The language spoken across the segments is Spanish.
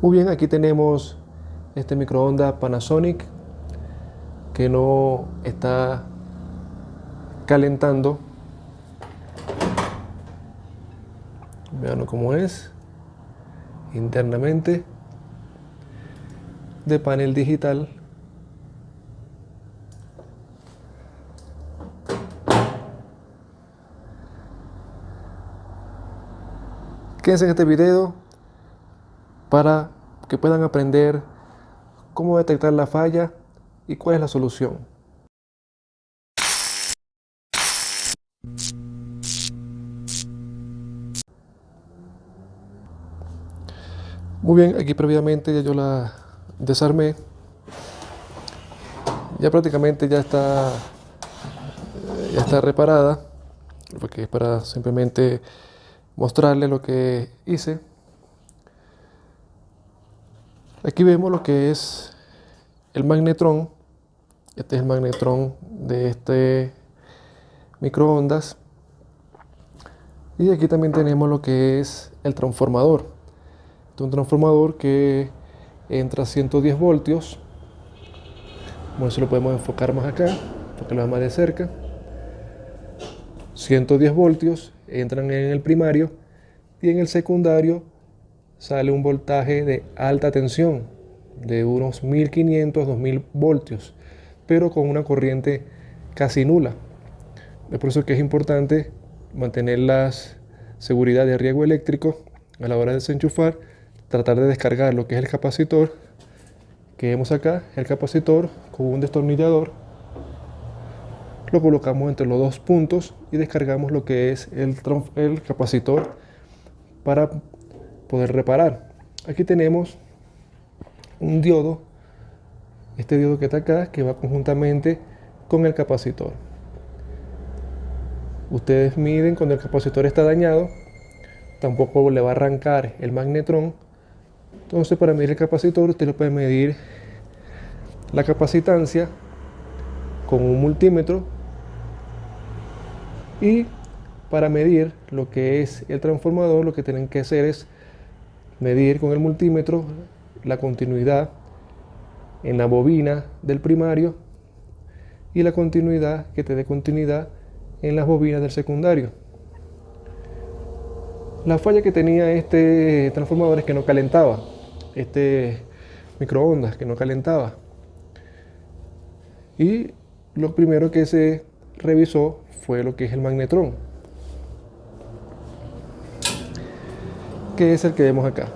Muy bien, aquí tenemos este microondas Panasonic que no está calentando. Vean cómo es internamente de panel digital. Quédense en este video para que puedan aprender cómo detectar la falla y cuál es la solución. Muy bien, aquí previamente ya yo la desarmé. Ya prácticamente ya está reparada, porque es para simplemente mostrarles lo que hice. Aquí vemos lo que es el magnetrón. Este es el magnetrón de este microondas. Y aquí también tenemos lo que es el transformador. Este es un transformador que entra a 110 voltios. Bueno, eso lo podemos enfocar más acá, porque lo vemos más de cerca. 110 voltios entran en el primario y en el secundario sale un voltaje de alta tensión de unos 1500-2000 voltios, pero con una corriente casi nula. Es por eso que es importante mantener la seguridad de riesgo eléctrico a la hora de desenchufar, tratar de descargar lo que es el capacitor que vemos acá, el capacitor con un destornillador. Lo colocamos entre los dos puntos y descargamos lo que es el capacitor para poder reparar. Aquí tenemos un diodo, este diodo que está acá, que va conjuntamente con el capacitor. Ustedes miden cuando el capacitor está dañado, tampoco le va a arrancar el magnetrón. Entonces, para medir el capacitor, usted le puede medir la capacitancia con un multímetro, y para medir lo que es el transformador, lo que tienen que hacer es medir con el multímetro la continuidad en la bobina del primario y la continuidad que te dé continuidad en las bobinas del secundario. La falla que tenía este transformador es que no calentaba, este microondas que no calentaba. Y lo primero que se revisó fue lo que es el magnetrón, que es el que vemos acá.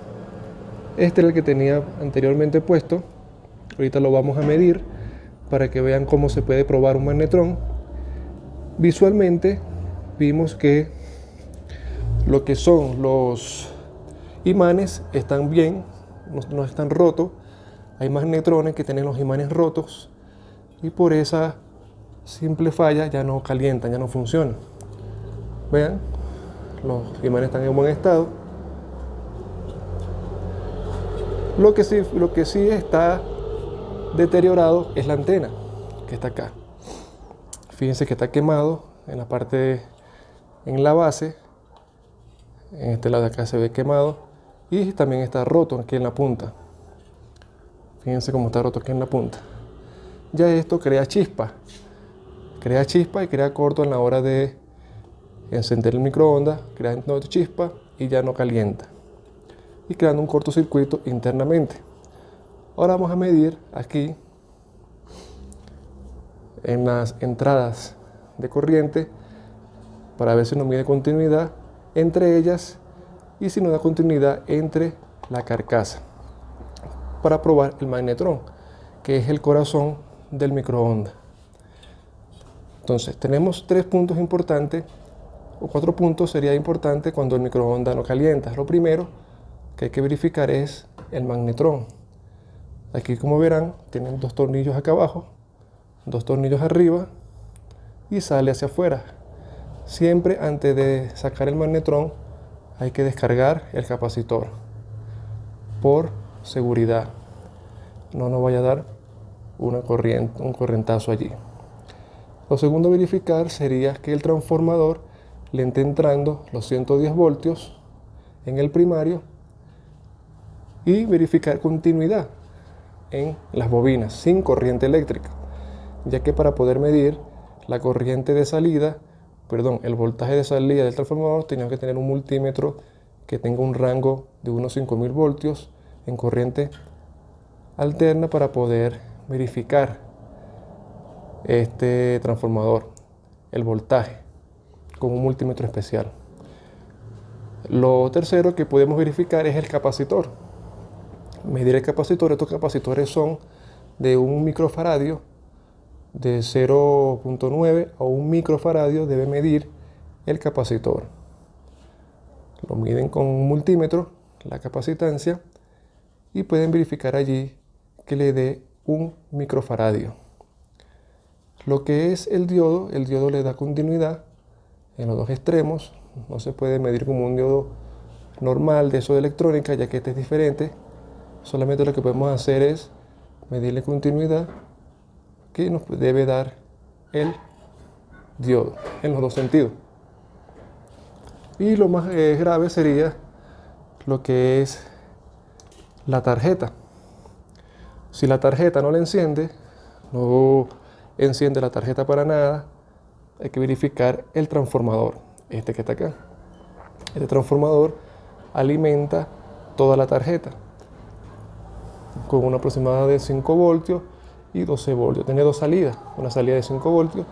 Este era el que tenía anteriormente puesto. Ahorita lo vamos a medir para que vean cómo se puede probar un magnetrón. Visualmente vimos que lo que son los imanes están bien, no están rotos. Hay magnetrones que tienen los imanes rotos y por esa simple falla ya no calientan, ya no funcionan. Vean, los imanes están en buen estado. Lo que sí está deteriorado es la antena, que está acá. Fíjense que está quemado en la parte, en la base. En este lado de acá se ve quemado. Y también está roto aquí en la punta. Fíjense cómo está roto aquí en la punta. Ya esto crea chispa. Crea chispa y crea corto en la hora de encender el microondas. Crea chispa y ya no calienta. Y creando un cortocircuito internamente. Ahora vamos a medir aquí en las entradas de corriente para ver si nos mide continuidad entre ellas y si nos da continuidad entre la carcasa, para probar el magnetrón, que es el corazón del microondas. Entonces tenemos 3 puntos importantes, o 4 puntos sería importante cuando el microondas no calienta. Lo primero que hay que verificar es el magnetrón. Aquí, como verán, tienen 2 tornillos acá abajo, 2 tornillos arriba y sale hacia afuera. Siempre antes de sacar el magnetrón hay que descargar el capacitor por seguridad. No nos vaya a dar una corriente, un corrientazo allí. Lo segundo a verificar sería que el transformador le esté entrando los 110 voltios en el primario y verificar continuidad en las bobinas sin corriente eléctrica, ya que para poder medir la corriente de salida, el voltaje de salida del transformador, teníamos que tener un multímetro que tenga un rango de unos 5000 voltios en corriente alterna para poder verificar este transformador, el voltaje, con un multímetro especial. Lo tercero que podemos verificar es el capacitor. Medir el capacitor. Estos capacitores son de 1 microfaradio, de 0.9 a 1 microfaradio debe medir el capacitor. Lo miden con un multímetro, la capacitancia, y pueden verificar allí que le dé 1 microfaradio. Lo que es el diodo le da continuidad en los dos extremos. No se puede medir como un diodo normal de eso de electrónica, ya que este es diferente. Solamente lo que podemos hacer es medirle continuidad que nos debe dar el diodo en los dos sentidos. Y lo más grave sería lo que es la tarjeta. Si la tarjeta no enciende la tarjeta para nada, hay que verificar el transformador, este que está acá. Este transformador alimenta toda la tarjeta con una aproximada de 5 voltios y 12 voltios. Tiene dos salidas, una salida de 5 voltios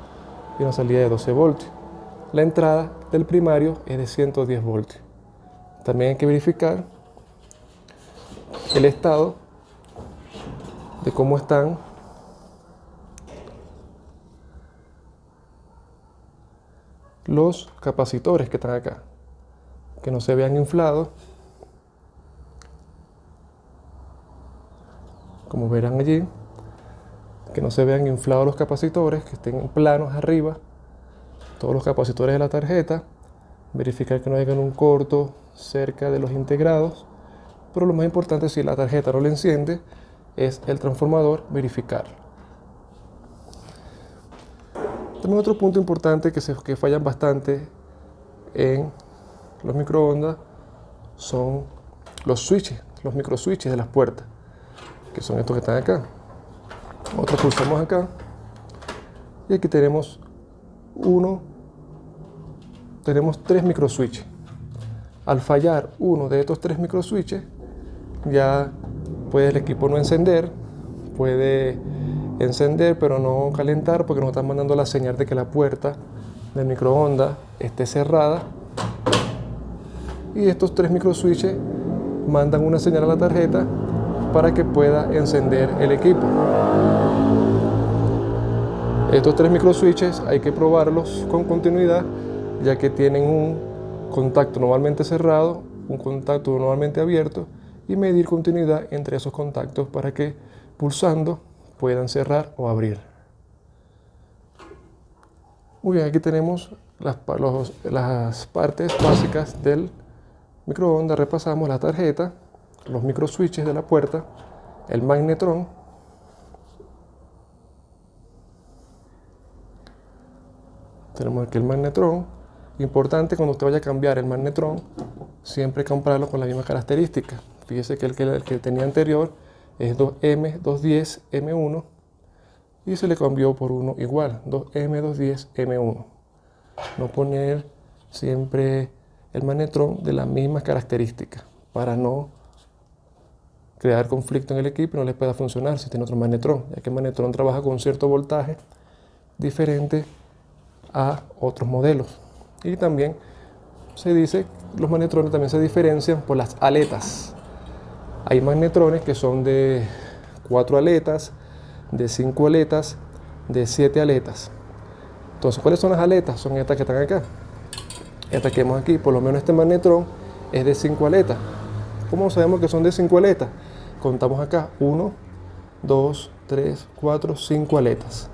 y una salida de 12 voltios. La entrada del primario es de 110 voltios. También hay que verificar el estado de cómo están los capacitores que están acá, que no se vean inflados. Como verán allí, que no se vean inflados los capacitores, que estén planos arriba, todos los capacitores de la tarjeta. Verificar que no haya un corto cerca de los integrados, pero lo más importante, si la tarjeta no le enciende, es el transformador, verificar. También otro punto importante que fallan bastante en los microondas son los switches, los microswitches de las puertas, que son estos que están acá. Nosotros pulsamos acá y aquí tenemos tres microswitches. Al fallar uno de estos tres microswitches, ya puede el equipo no encender, puede encender pero no calentar, porque nos están mandando la señal de que la puerta del microondas esté cerrada. Y estos tres microswitches mandan una señal a la tarjeta para que pueda encender el equipo. Estos tres microswitches hay que probarlos con continuidad, ya que tienen un contacto normalmente cerrado, un contacto normalmente abierto, y medir continuidad entre esos contactos para que pulsando puedan cerrar o abrir. Muy bien, aquí tenemos las partes básicas del microondas. Repasamos la tarjeta, los microswitches de la puerta, el magnetrón, tenemos aquí el magnetrón. Importante, cuando usted vaya a cambiar el magnetrón, siempre comprarlo con la misma característica. Fíjese que el que tenía anterior es 2M210M1 y se le cambió por uno igual, 2M210M1. No poner siempre el magnetrón de las mismas características para no crear conflicto en el equipo y no les pueda funcionar si tiene otro magnetrón, ya que el magnetrón trabaja con cierto voltaje diferente a otros modelos. Y también se dice que los magnetrones también se diferencian por las aletas. Hay magnetrones que son de 4 aletas, de 5 aletas, de 7 aletas. Entonces, ¿cuáles son las aletas? Son estas que están acá. Estas que vemos aquí, por lo menos este magnetrón es de 5 aletas. ¿Cómo sabemos que son de 5 aletas? Contamos acá 1, 2, 3, 4, 5 aletas.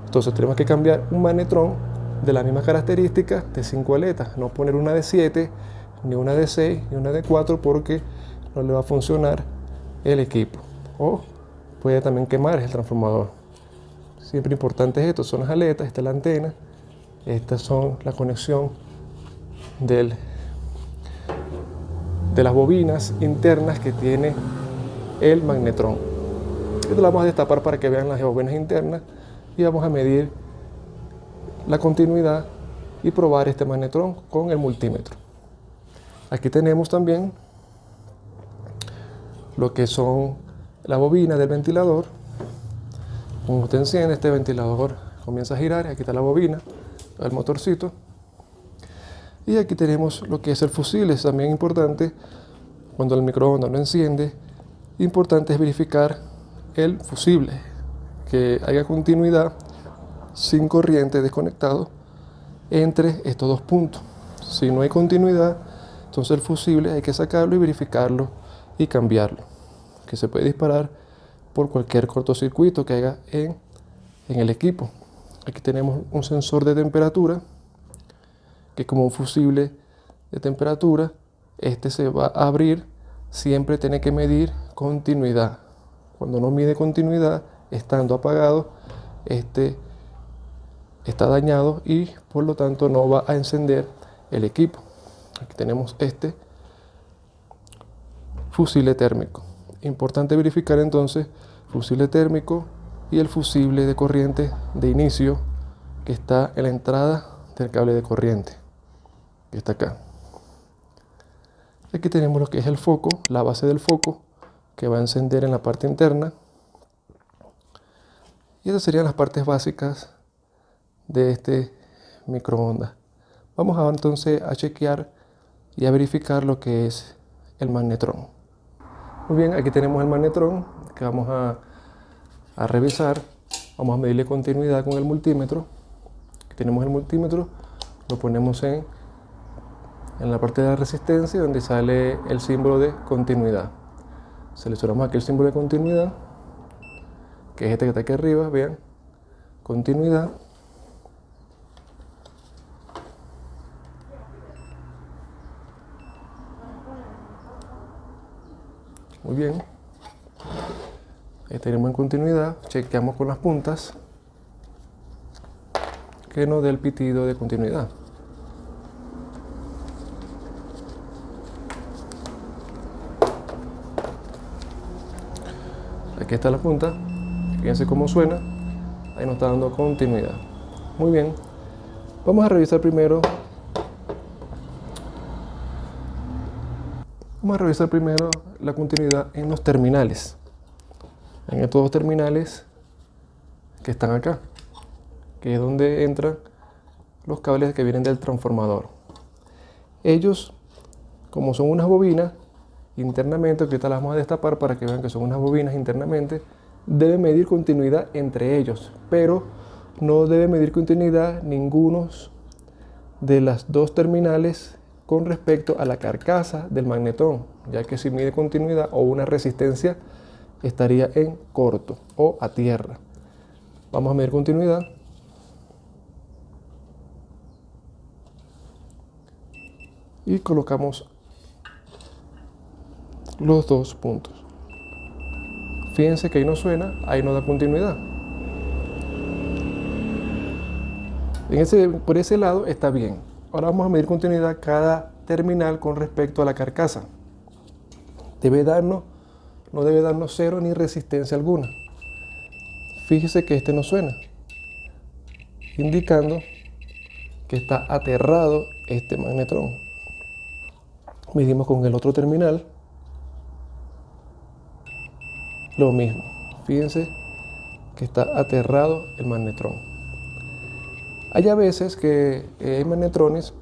Entonces tenemos que cambiar un magnetrón de la misma característica de 5 aletas, no poner una de 7, ni una de 6, ni una de 4, porque no le va a funcionar el equipo, o puede también quemar el transformador. Siempre importante es esto, son las aletas, esta es la antena, estas son la conexión del de las bobinas internas que tiene el magnetrón. Esto lo vamos a destapar para que vean las bobinas internas y vamos a medir la continuidad y probar este magnetrón con el multímetro. Aquí tenemos también lo que son las bobinas del ventilador. Cuando usted enciende, este ventilador comienza a girar. Aquí está la bobina, el motorcito. Y aquí tenemos lo que es el fusible. Es también importante, cuando el microondas no enciende, importante es verificar el fusible, que haya continuidad sin corriente desconectado entre estos dos puntos. Si no hay continuidad, entonces el fusible hay que sacarlo y verificarlo y cambiarlo, que se puede disparar por cualquier cortocircuito que haya en el equipo. Aquí tenemos un sensor de temperatura, que como un fusible de temperatura, este se va a abrir, siempre tiene que medir continuidad. Cuando no mide continuidad, estando apagado, este está dañado y por lo tanto no va a encender el equipo. Aquí tenemos este fusible térmico. Importante verificar entonces fusible térmico y el fusible de corriente de inicio, que está en la entrada del cable de corriente, que está acá. Aquí tenemos lo que es el foco, la base del foco, que va a encender en la parte interna. Y estas serían las partes básicas de este microondas. Vamos ahora entonces a chequear y a verificar lo que es el magnetrón. Muy bien, aquí tenemos el magnetrón que vamos a revisar. Vamos a medirle continuidad con el multímetro. Aquí tenemos el multímetro, lo ponemos en la parte de la resistencia donde sale el símbolo de continuidad. Seleccionamos aquí el símbolo de continuidad, que es este que está aquí arriba, vean, continuidad. Muy bien, ahí tenemos en continuidad, chequeamos con las puntas que nos dé el pitido de continuidad. Aquí está la punta, fíjense cómo suena, ahí nos está dando continuidad. Muy bien, vamos a revisar primero la continuidad en los terminales, en estos dos terminales que están acá, que es donde entran los cables que vienen del transformador. Ellos, como son unas bobinas, internamente, que ahorita las vamos a destapar para que vean que son unas bobinas internamente, debe medir continuidad entre ellos, pero no debe medir continuidad ninguno de las dos terminales con respecto a la carcasa del magnetón, ya que si mide continuidad o una resistencia estaría en corto o a tierra. Vamos a medir continuidad. Y colocamos los dos puntos. Fíjense que ahí no suena, ahí no da continuidad. Por ese lado está bien. Ahora vamos a medir continuidad cada terminal con respecto a la carcasa. No debe darnos cero ni resistencia alguna. Fíjese que este no suena, indicando que está aterrado este magnetrón. Medimos con el otro terminal. Lo mismo, fíjense que está aterrado el magnetrón. Hay a veces que hay magnetrones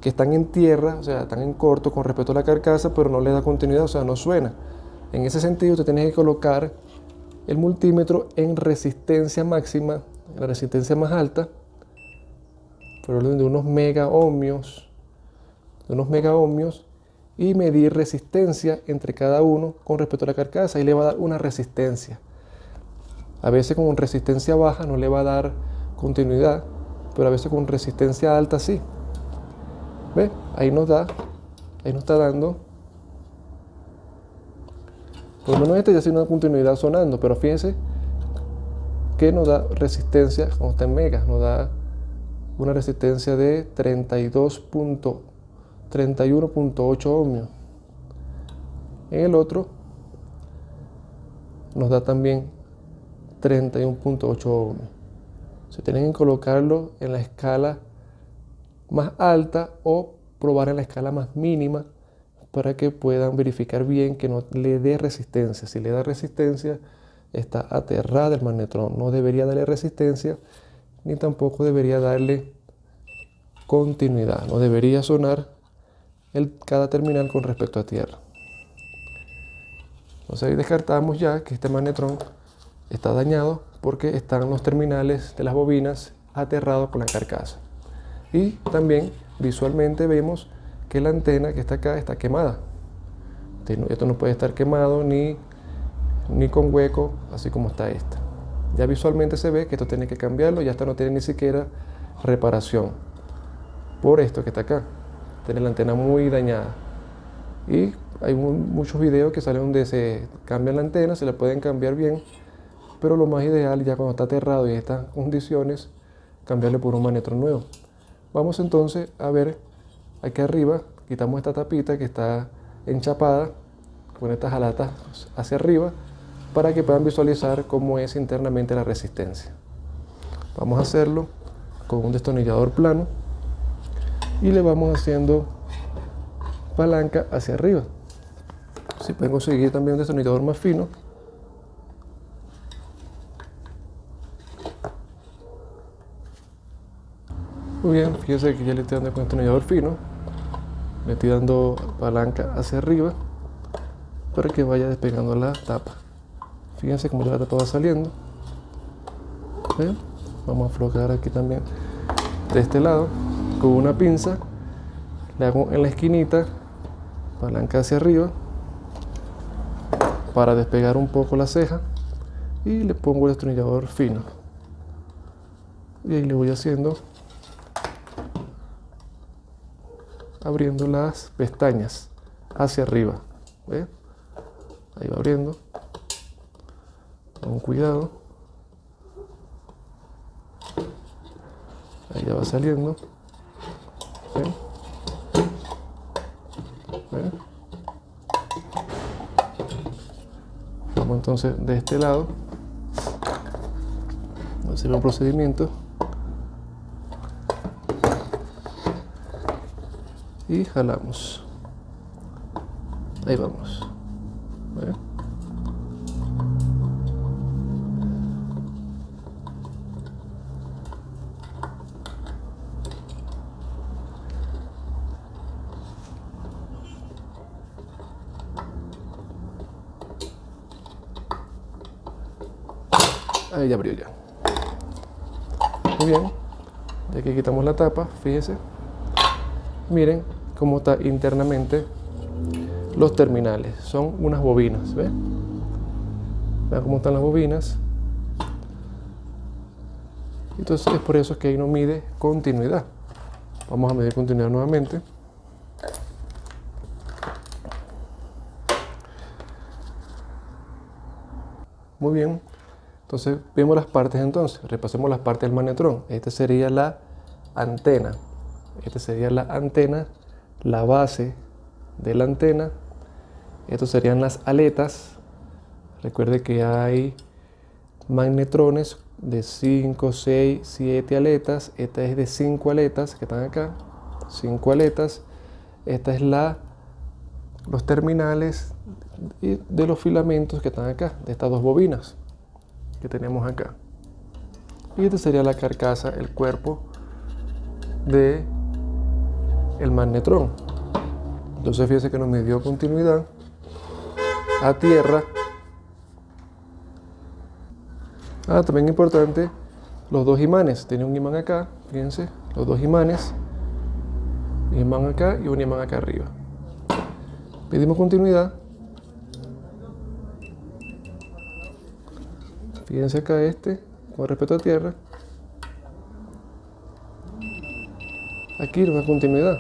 que están en tierra, o sea, están en corto con respecto a la carcasa, pero no le da continuidad, o sea, no suena. En ese sentido, usted tiene que colocar el multímetro en resistencia máxima, en la resistencia más alta, por orden de unos mega ohmios, y medir resistencia entre cada uno con respecto a la carcasa, y le va a dar una resistencia. A veces con resistencia baja no le va a dar continuidad, pero a veces con resistencia alta sí. ¿Ve? Ahí nos está dando, por lo menos este ya tiene una continuidad sonando, pero fíjense que nos da resistencia, como está en megas, nos da una resistencia de 31.8 ohmios. En el otro nos da también 31.8 ohmios. Se tienen que colocarlo en la escala más alta o probar en la escala más mínima para que puedan verificar bien que no le dé resistencia. Si le da resistencia, está aterrada el magnetrón. No debería darle resistencia ni tampoco debería darle continuidad. No debería sonar cada terminal con respecto a tierra. Entonces ahí descartamos ya que este magnetrón está dañado porque están los terminales de las bobinas aterrados con la carcasa. Y también visualmente vemos que la antena que está acá está quemada. Esto no puede estar quemado ni con hueco, así como está esta. Ya visualmente se ve que esto tiene que cambiarlo, ya esta no tiene ni siquiera reparación. Por esto que está acá, tiene la antena muy dañada. Y hay muchos videos que salen donde se cambian la antena, se la pueden cambiar bien, pero lo más ideal ya cuando está aterrado y en estas condiciones, cambiarle por un magnetrón nuevo. Vamos entonces a ver aquí arriba, quitamos esta tapita que está enchapada con estas alatas hacia arriba para que puedan visualizar cómo es internamente la resistencia. Vamos a hacerlo con un destornillador plano y le vamos haciendo palanca hacia arriba. Si pueden conseguir también un destornillador más fino, muy bien, fíjense que ya le estoy dando con un destornillador fino, le estoy dando palanca hacia arriba para que vaya despegando la tapa. Fíjense cómo la tapa va saliendo. ¿Ven? Vamos a aflojar aquí también de este lado con una pinza, le hago en la esquinita palanca hacia arriba para despegar un poco la ceja y le pongo el destornillador fino y ahí le voy haciendo, abriendo las pestañas hacia arriba. ¿Ve? Ahí va abriendo con cuidado, ahí ya va saliendo. ¿Ve? ¿Ve? Vamos entonces de este lado a hacer un procedimiento y jalamos. Ahí vamos. ¿Ve? Ahí ya abrió ya. Muy bien. De aquí quitamos la tapa, fíjense. Miren cómo está internamente los terminales. Son unas bobinas, ¿ven? Vean cómo están las bobinas. Entonces es por eso que ahí no mide continuidad. Vamos a medir continuidad nuevamente. Muy bien. Entonces vemos las partes entonces. Repasemos las partes del magnetrón. Esta sería la antena. Esta sería la antena, la base de la antena. Estos serían las aletas. Recuerde que hay magnetrones de 5, 6, 7 aletas. Esta es de 5 aletas que están acá. 5 aletas. Esta es los terminales de los filamentos que están acá, de estas dos bobinas que tenemos acá. Y esta sería la carcasa, el cuerpo de el magnetrón. Entonces fíjense que nos midió continuidad a tierra. También importante, los dos imanes. Tiene un imán acá, fíjense, los dos imanes, un imán acá y un imán acá arriba. Pedimos continuidad. Fíjense acá con respecto a tierra. Aquí nos da continuidad.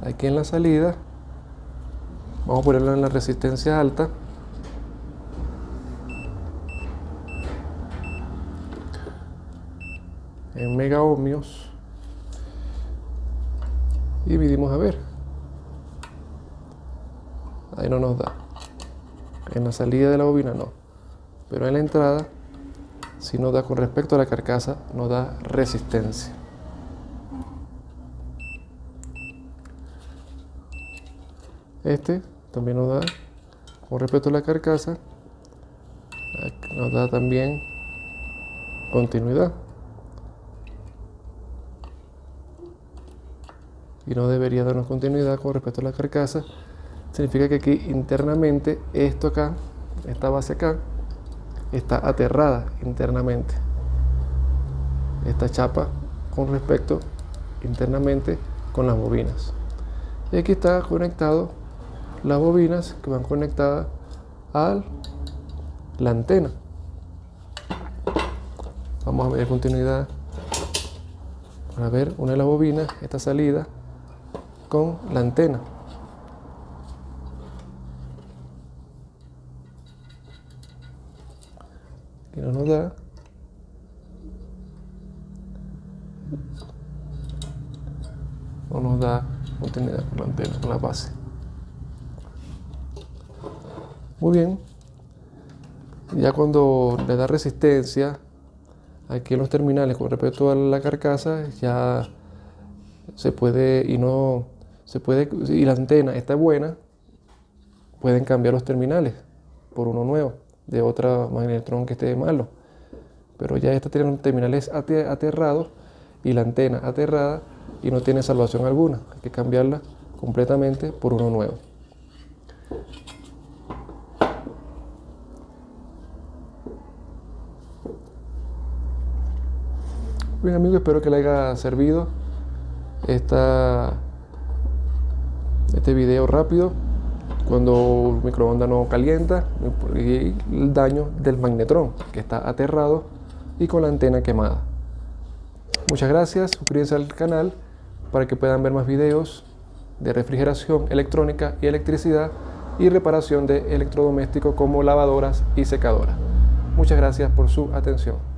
Aquí en la salida, vamos a ponerlo en la resistencia alta. En megaohmios. Y medimos a ver. Ahí no nos da. En la salida de la bobina no. Pero en la entrada sí nos da, con respecto a la carcasa, nos da resistencia. Este también nos da, con respecto a la carcasa, nos da también continuidad. Y no debería darnos continuidad con respecto a la carcasa. Significa que aquí internamente, esto acá, esta base acá, está aterrada internamente. Esta chapa con respecto internamente con las bobinas. Y aquí está conectado las bobinas que van conectadas a la antena. Vamos a ver continuidad. Para ver una de las bobinas, esta salida con la antena. Que no nos da. No nos da continuidad con la antena, con la base. Muy bien. Ya cuando le da resistencia aquí en los terminales con respecto a la carcasa, ya se puede, y no se puede, y la antena está buena, pueden cambiar los terminales por uno nuevo de otra magnetrón que esté malo. Pero ya esta tiene terminales aterrados y la antena aterrada y no tiene salvación alguna. Hay que cambiarla completamente por uno nuevo. Bien amigos, espero que les haya servido este video rápido cuando el microondas no calienta y el daño del magnetrón que está aterrado y con la antena quemada. Muchas gracias, suscríbanse al canal para que puedan ver más videos de refrigeración electrónica y electricidad y reparación de electrodomésticos como lavadoras y secadoras. Muchas gracias por su atención.